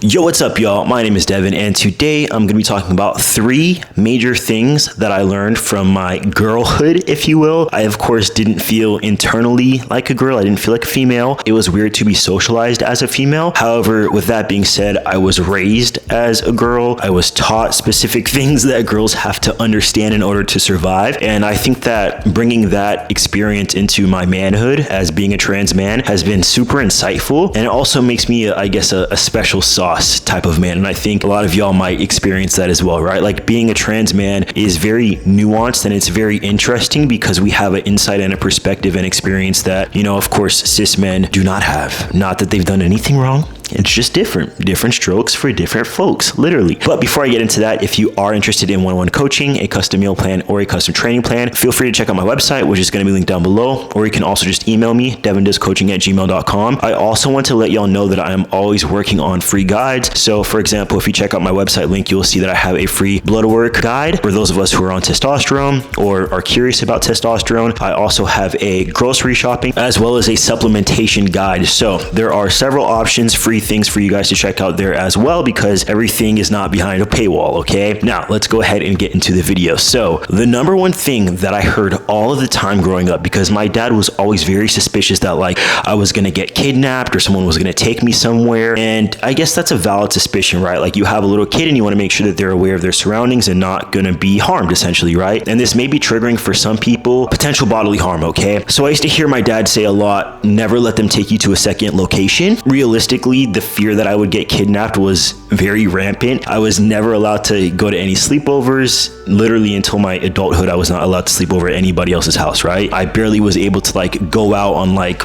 Yo, what's up, y'all? My name is Devin, and today I'm going to be talking about 3 major things that I learned from my girlhood, if you will. I, of course, didn't feel internally like a girl. I didn't feel like a female. It was weird to be socialized as a female. However, with that being said, I was raised as a girl. I was taught specific things that girls have to understand in order to survive. And I think that bringing that experience into my manhood as being a trans man has been super insightful. And it also makes me, I guess, a special sauce type of man. And I think a lot of y'all might experience that as well, right? Like, being a trans man is very nuanced and it's very interesting because we have an insight and a perspective and experience that, of course, cis men do not have. Not that they've done anything wrong. It's just different strokes for different folks, literally. But before I get into that, if you are interested in one-on-one coaching, a custom meal plan, or a custom training plan, feel free to check out my website, which is going to be linked down below, or you can also just email me, devindoescoaching@gmail.com. I also want to let y'all know that I am always working on free guides. So, for example, if you check out my website link, you'll see that I have a free blood work guide for those of us who are on testosterone or are curious about testosterone. I also have a grocery shopping as well as a supplementation guide. So there are several options, free things for you guys to check out there as well, because everything is not behind a paywall. Okay, now let's go ahead and get into the video. So the number one thing that I heard all of the time growing up, because my dad was always very suspicious that like I was gonna get kidnapped or someone was gonna take me somewhere, and I guess that's a valid suspicion, right? Like, you have a little kid and you want to make sure that they're aware of their surroundings and not gonna be harmed, essentially, right? And this may be triggering for some people, potential bodily harm. Okay, so I used to hear my dad say a lot, never let them take you to a second location. Realistically, the fear that I would get kidnapped was very rampant. I was never allowed to go to any sleepovers. Literally until my adulthood, I was not allowed to sleep over at anybody else's house, right? I barely was able to like go out on like,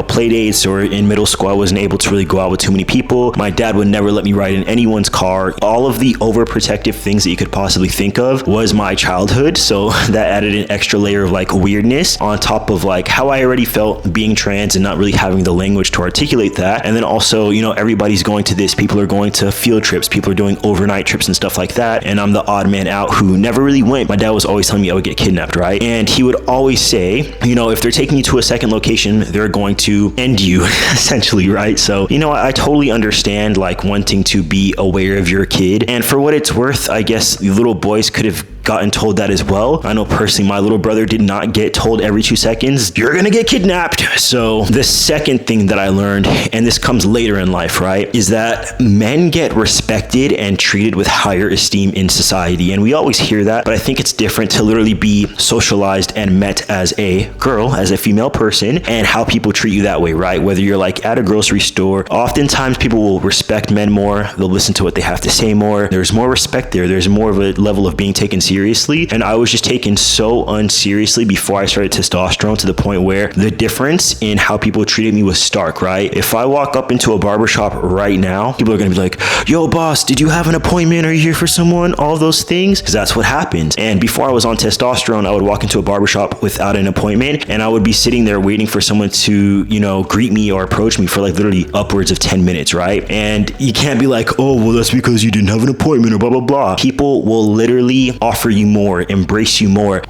play dates, or in middle school, I wasn't able to really go out with too many people. My dad would never let me ride in anyone's car. All of the overprotective things that you could possibly think of was my childhood. So that added an extra layer of like weirdness on top of like how I already felt being trans and not really having the language to articulate that. And then also, everybody's going to this. People are going to field trips. People are doing overnight trips and stuff like that. And I'm the odd man out who never really went. My dad was always telling me I would get kidnapped, right? And he would always say, if they're taking you to a second location, they're going to end you, essentially, right? So, I totally understand like wanting to be aware of your kid. And for what it's worth, I guess the little boys could have gotten told that as well. I know personally, my little brother did not get told every 2 seconds, you're gonna get kidnapped. So the second thing that I learned, and this comes later in life, right, is that men get respected and treated with higher esteem in society. And we always hear that, but I think it's different to literally be socialized and met as a girl, as a female person, and how people treat you that way, right? Whether you're like at a grocery store, oftentimes people will respect men more. They'll listen to what they have to say more. There's more respect there. There's more of a level of being taken seriously. And I was just taken so unseriously before I started testosterone, to the point where the difference in how people treated me was stark, right? If I walk up into a barbershop right now, people are going to be like, yo, boss, did you have an appointment? Are you here for someone? All those things, because that's what happens. And before I was on testosterone, I would walk into a barbershop without an appointment, and I would be sitting there waiting for someone to, greet me or approach me for like literally upwards of 10 minutes, right? And you can't be like, oh, well, that's because you didn't have an appointment or blah, blah, blah. People will literally offer you more, embrace you more.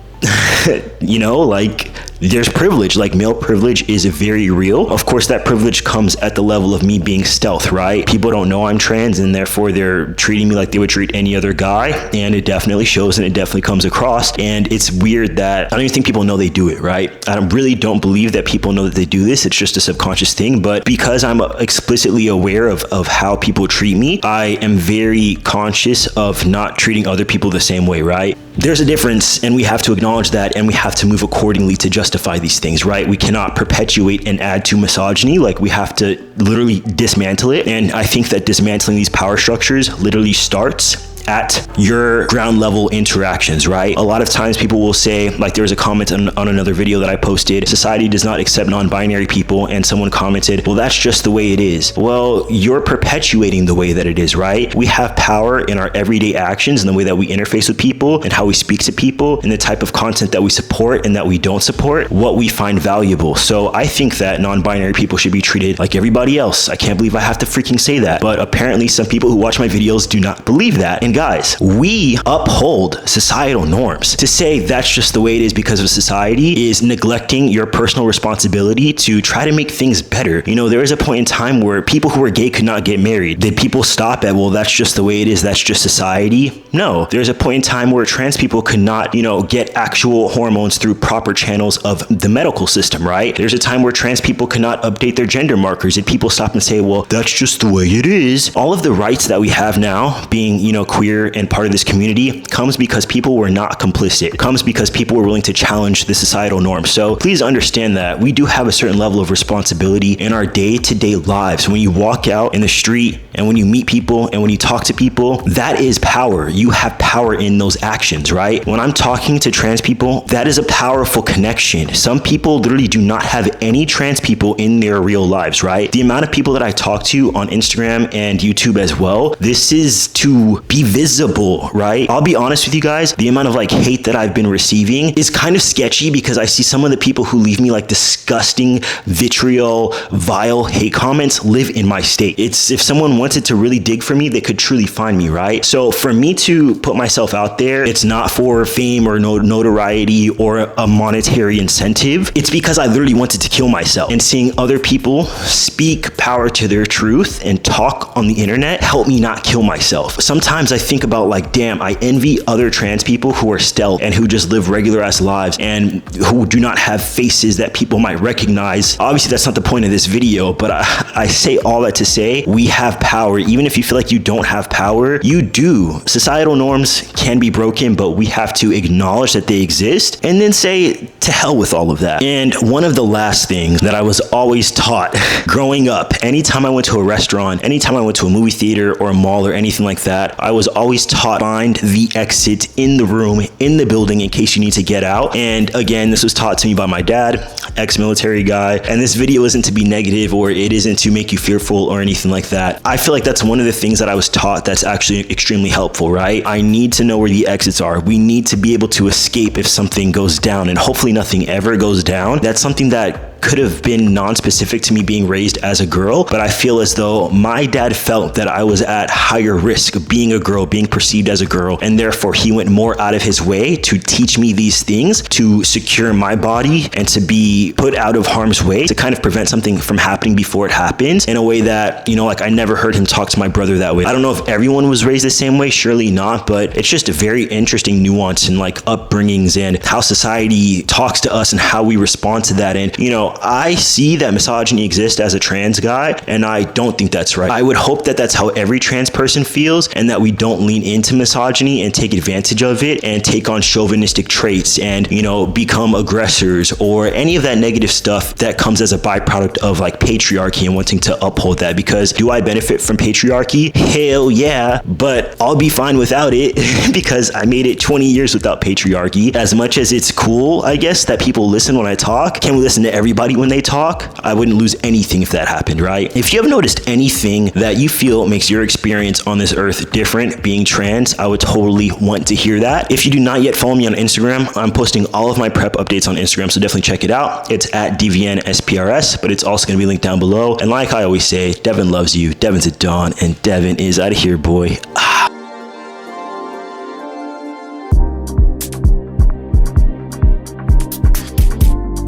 Like, there's privilege, like male privilege is very real. Of course, that privilege comes at the level of me being stealth, right? People don't know I'm trans, and therefore they're treating me like they would treat any other guy. And it definitely shows, and it definitely comes across. And it's weird that I don't even think people know they do it, right? I really don't believe that people know that they do this. It's just a subconscious thing. But because I'm explicitly aware of how people treat me, I am very conscious of not treating other people the same way, right? There's a difference, and we have to acknowledge that, and we have to move accordingly to justify these things, right? We cannot perpetuate and add to misogyny. Like, we have to literally dismantle it. And I think that dismantling these power structures literally starts at your ground level interactions, right? A lot of times people will say, like, there was a comment on another video that I posted, society does not accept non-binary people, and someone commented, well, that's just the way it is. Well, you're perpetuating the way that it is, right? We have power in our everyday actions and the way that we interface with people and how we speak to people and the type of content that we support and that we don't support, what we find valuable. So I think that non-binary people should be treated like everybody else. I can't believe I have to freaking say that, but apparently some people who watch my videos do not believe that. And guys, we uphold societal norms. To say that's just the way it is because of society is neglecting your personal responsibility to try to make things better. You know, there was a point in time where people who were gay could not get married. Did people stop at, well, that's just the way it is, that's just society? No. There's a point in time where trans people could not, you know, get actual hormones through proper channels of the medical system, right? There's a time where trans people could not update their gender markers. Did people stop and say, well, that's just the way it is? All of the rights that we have now, being, you know, queer and part of this community, comes because people were not complicit. It comes because people were willing to challenge the societal norms. So please understand that we do have a certain level of responsibility in our day-to-day lives. When you walk out in the street and when you meet people and when you talk to people, that is power. You have power in those actions, right? When I'm talking to trans people, that is a powerful connection. Some people literally do not have any trans people in their real lives, right? The amount of people that I talk to on Instagram and YouTube as well, this is to be visible, right? I'll be honest with you guys, the amount of like hate that I've been receiving is kind of sketchy because I see some of the people who leave me like disgusting, vitriol, vile hate comments live in my state. It's, if someone wanted to really dig for me, they could truly find me, right? So for me to put myself out there, it's not for fame or notoriety or a monetary incentive. It's because I literally wanted to kill myself. And seeing other people speak power to their truth and talk on the internet helped me not kill myself. Sometimes I think about like, damn, I envy other trans people who are stealth and who just live regular ass lives and who do not have faces that people might recognize. Obviously, that's not the point of this video, but I say all that to say we have power. Even if you feel like you don't have power, you do. Societal norms can be broken, but we have to acknowledge that they exist and then say to hell with all of that. And one of the last things that I was always taught growing up, anytime I went to a restaurant, anytime I went to a movie theater or a mall or anything like that, I was always taught find the exit in the room, in the building in case you need to get out. And again, this was taught to me by my dad, ex-military guy. And this video isn't to be negative or it isn't to make you fearful or anything like that. I feel like that's one of the things that I was taught that's actually extremely helpful, right? I need to know where the exits are. We need to be able to escape if something goes down, and hopefully nothing ever goes down. That's something that could have been non-specific to me being raised as a girl, but I feel as though my dad felt that I was at higher risk of being a girl, being perceived as a girl, and therefore he went more out of his way to teach me these things, to secure my body and to be put out of harm's way, to kind of prevent something from happening before it happens, in a way that, you know, like I never heard him talk to my brother that way. I don't know if everyone was raised the same way, surely not, but it's just a very interesting nuance in like upbringings and how society talks to us and how we respond to that. And, you know, I see that misogyny exists as a trans guy, and I don't think that's right. I would hope that that's how every trans person feels, and that we don't lean into misogyny and take advantage of it and take on chauvinistic traits and, you know, become aggressors or any of that negative stuff that comes as a byproduct of like patriarchy and wanting to uphold that. Because do I benefit from patriarchy? Hell yeah, but I'll be fine without it because I made it 20 years without patriarchy. As much as it's cool, I guess, that people listen when I talk, can we listen to everybody when they talk? I wouldn't lose anything if that happened, right? If you have noticed anything that you feel makes your experience on this earth different being trans, I would totally want to hear that. If you do not yet follow me on Instagram, I'm posting all of my prep updates on Instagram, so definitely check it out. It's at DVNSPRS, but it's also going to be linked down below. And like I always say, Devin loves you, Devin's a Don, and Devin is out of here, boy.